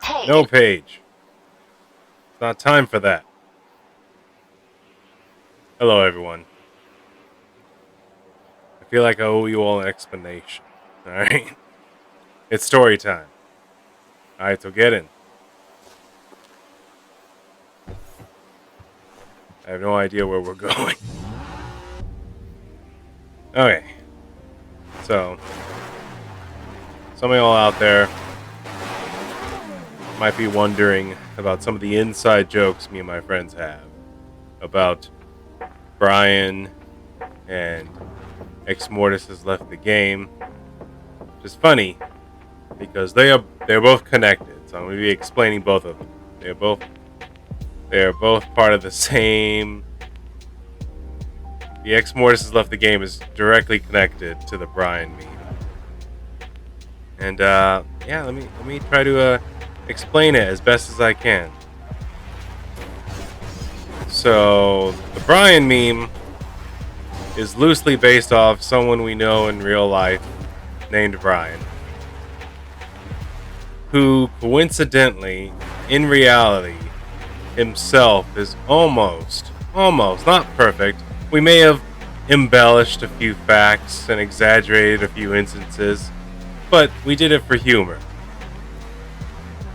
Hey, No, Paige. It's not time for that. Hello, everyone. I feel like I owe you all an explanation. Alright? It's story time. Alright, so get in. I have no idea where we're going. Okay. So, some of y'all out there might be wondering about some of the inside jokes me and my friends have about Brian and Ex Mortis has left the game. Which is funny because they're both connected. So I'm going to be explaining both of them. They're both part of the same. The Ex Mortis has left the game is directly connected to the Brian meme. And yeah, let me try to explain it as best as I can. So the Brian meme is loosely based off someone we know in real life named Brian, who coincidentally, in reality, himself is almost not perfect. We may have embellished a few facts and exaggerated a few instances, but we did it for humor.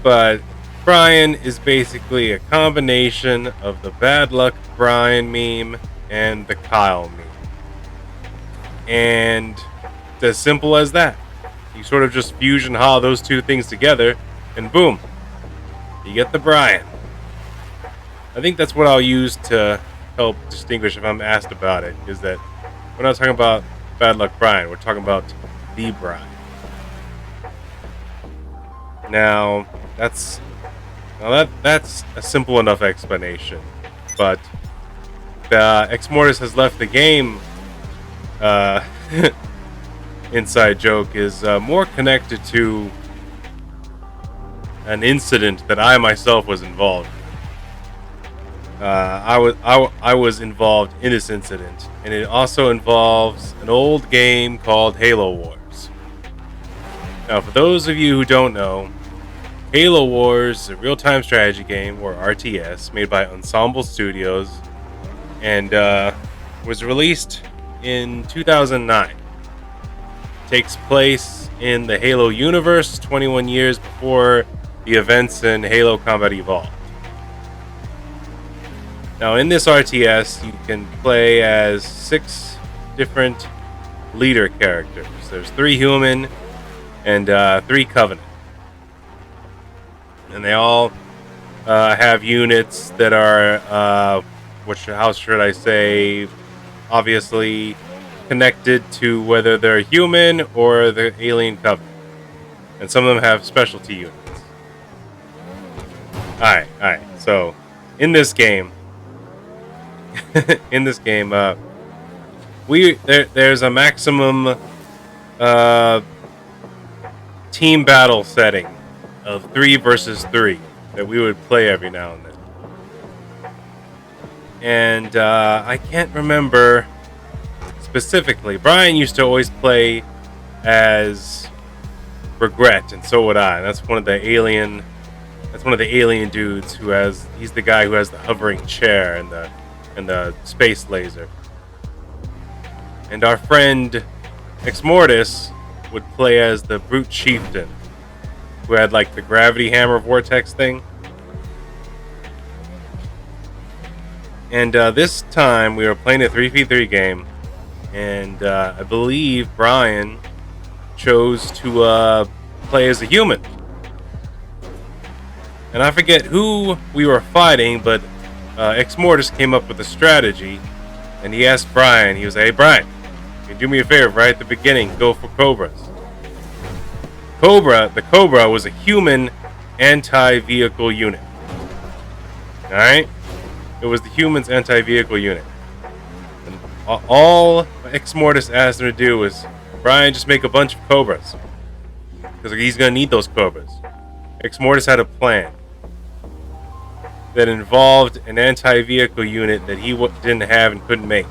But Brian is basically a combination of the Bad Luck Brian meme and the Kyle meme. And it's as simple as that. You sort of just fusion those two things together, and boom, you get the Brian. I think that's what I'll use to help distinguish if I'm asked about it, is that we're not talking about Bad Luck Brian, we're talking about the Brian. Now, that's a simple enough explanation, but the Ex Mortis has left the game inside joke is more connected to an incident that I myself was involved in. I was involved in this incident, and it also involves an old game called Halo Wars. Now, for those of you who don't know, Halo Wars is a real-time strategy game, or RTS, made by Ensemble Studios, and was released in 2009. It takes place in the Halo universe, 21 years before the events in Halo Combat Evolved. Now, in this RTS, you can play as 6 different leader characters. There's 3 human and 3 Covenant. And they all have units that are, how should I say, obviously connected to whether they're human or the alien Covenant. And some of them have specialty units. Alright. So, in this game, there's a maximum team battle setting of 3 versus 3 that we would play every now and then. And I can't remember specifically. Brian used to always play as Regret, and so would I. That's one of the alien dudes he's the guy who has the hovering chair and the space laser. And our friend Ex Mortis would play as the Brute Chieftain, who had like the gravity hammer vortex thing. And this time we were playing a 3v3 game, and I believe Brian chose to play as a human. And I forget who we were fighting, but Ex Mortis came up with a strategy, and he asked Brian, he was like, "Hey Brian, can you do me a favor right at the beginning, go for Cobras." The Cobra was a human anti-vehicle unit. Alright? It was the human's anti-vehicle unit. And all Ex Mortis asked him to do was, "Brian, just make a bunch of Cobras, because he's going to need those Cobras." Ex Mortis had a plan that involved an anti-vehicle unit that he didn't have and couldn't make.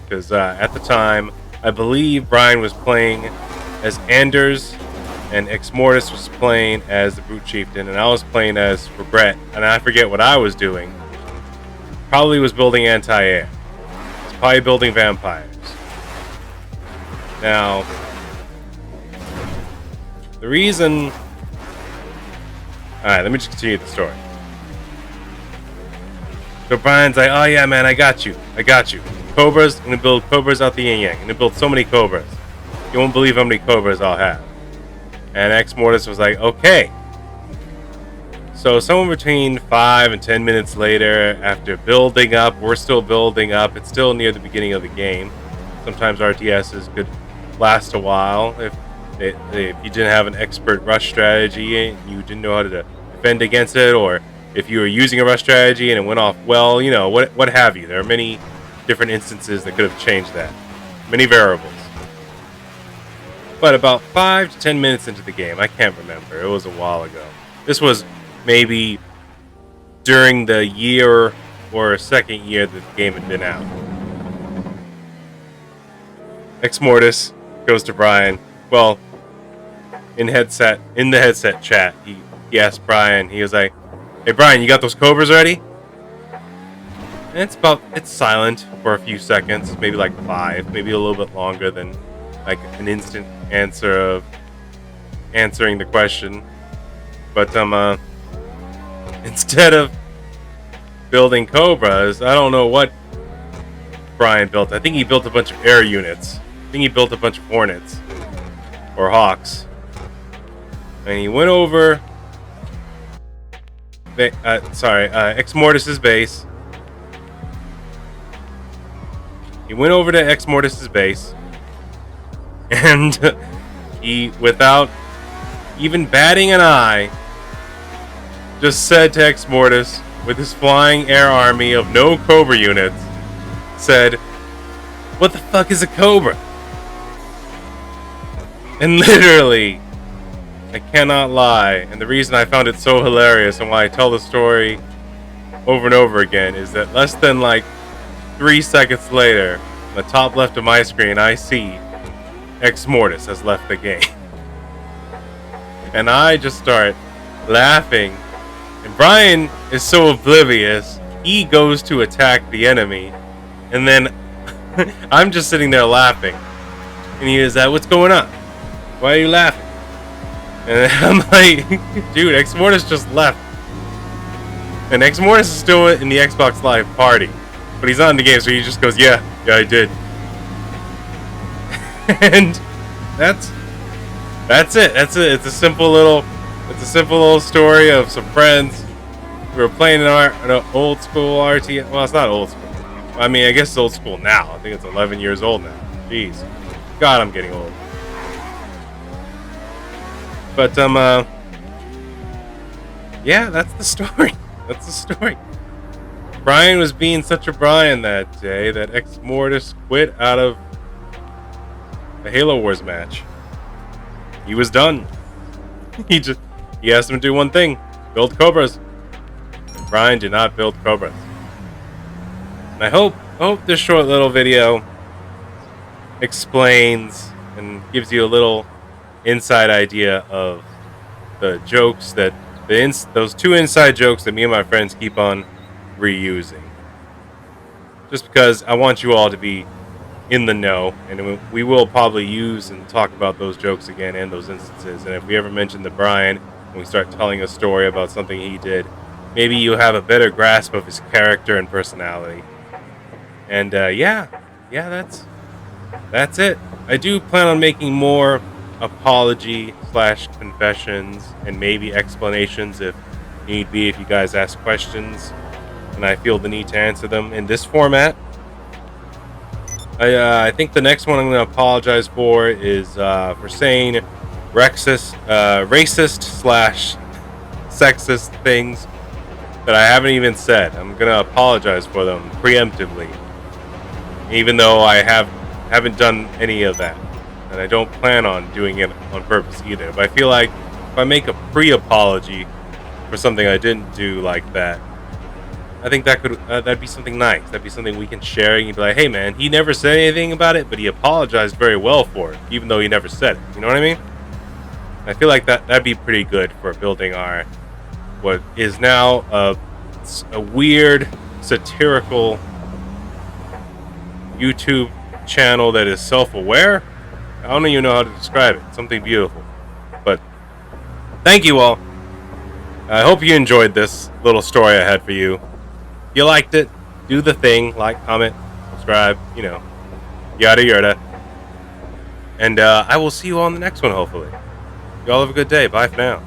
Because at the time, I believe Brian was playing as Anders and Ex Mortis was playing as the Brute Chieftain, and I was playing as Regret, and I forget what I was doing. Probably was building anti-air. Was probably building vampires. Now, the reason... Alright, let me just continue the story. So Brian's like, oh yeah, man, I got you. Cobras, I'm gonna build cobras out the yin yang. I'm gonna build so many cobras. You won't believe how many cobras I'll have. And Ex Mortis was like, okay. So somewhere between 5 and 10 minutes later, after building up, we're still building up. It's still near the beginning of the game. Sometimes RTSs could last a while if you didn't have an expert rush strategy and you didn't know how to defend against it, or if you were using a rush strategy and it went off well, you know, what have you. There are many different instances that could have changed that. Many variables. But about 5 to 10 minutes into the game, I can't remember. It was a while ago. This was maybe during the year or second year that the game had been out. Ex Mortis goes to Brian. Well, in the headset chat, he asked Brian. He was like, "Hey Brian, you got those cobras ready?" And it's silent for a few seconds, maybe like 5, maybe a little bit longer than like an instant answer of answering the question. But instead of building cobras, I don't know what Brian built. I think he built a bunch of air units. I think he built a bunch of hornets or hawks. And he went over Ex Mortis's base. He went over to Ex Mortis's base, and he, without even batting an eye, just said to Ex Mortis, with his flying air army of no Cobra units, said, "What the fuck is a Cobra?" And literally, I cannot lie, and the reason I found it so hilarious and why I tell the story over and over again is that less than like 3 seconds later, on the top left of my screen, I see Ex Mortis has left the game. And I just start laughing. And Brian is so oblivious, he goes to attack the enemy. And then I'm just sitting there laughing. And he is like, "What's going on? Why are you laughing?" And I'm like, dude, Ex Mortis just left. And Ex Mortis is still in the Xbox Live party. But he's not in the game, so he just goes, yeah, I did. And that's it. It's a simple little story of some friends. We were playing an old school RTS. Well, it's not old school. I mean, I guess it's old school now. I think it's 11 years old now. Jeez. God, I'm getting old. But, yeah, that's the story. That's the story. Brian was being such a Brian that day that Ex Mortis quit out of the Halo Wars match. He was done. He asked him to do one thing: build Cobras. And Brian did not build Cobras. And I hope this short little video explains and gives you a little inside idea of the jokes that those 2 inside jokes that me and my friends keep on reusing. Just because I want you all to be in the know, and we will probably use and talk about those jokes again and those instances. And if we ever mention the Brian and we start telling a story about something he did, maybe you have a better grasp of his character and personality. And yeah, that's it. I do plan on making more apology/confessions and maybe explanations if need be, if you guys ask questions and I feel the need to answer them in this format. I think the next one I'm going to apologize for is for saying racist/sexist things that I haven't even said. I'm going to apologize for them preemptively, even though I haven't done any of that. And I don't plan on doing it on purpose either. But I feel like if I make a pre-apology for something I didn't do like that, I think that'd be something nice. That'd be something we can share. And you'd be like, hey man, he never said anything about it, but he apologized very well for it, even though he never said it. You know what I mean? I feel like that'd be pretty good for building our what is now a weird satirical YouTube channel that is self-aware. I don't even know how to describe it. Something beautiful. But thank you all. I hope you enjoyed this little story I had for you. If you liked it, do the thing, like, comment, subscribe, yada yada. And I will see you all in the next one, hopefully. Y'all have a good day. Bye for now.